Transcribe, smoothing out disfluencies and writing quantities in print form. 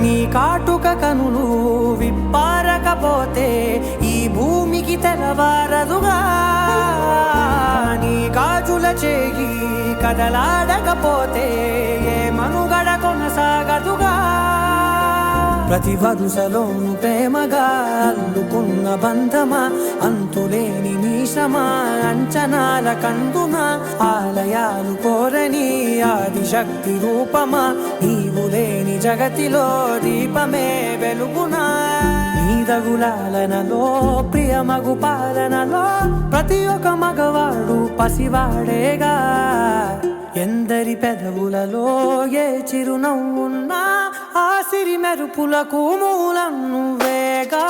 నీ కాటుక కనులు విప్పారకపోతే ఈ భూమికి తెలవారదుగా నీ గాజుల చేయి కదలాడకపోతే ఏ మనుగడ కొనసాగదుగా ప్రతి వరుసలోను ప్రేమగా అల్లుకున్న బంధమా అంతులేని నీ శ్రమ అంచనాల కందున ఆలయాలు కోరని ఆదిశక్తి రూపమా నీవు లేని జగతిలో దీపమే వెలుగునా నీదగులాలనలో ప్రియమగు పాలనలో ప్రతి ఒక్క మగవాడు పసివాడేగా ఎందరి పెదవులలో ఏ చిరునవ్వున్నా ఆ సిరి మెరుపులకు మూలం నువ్వేగా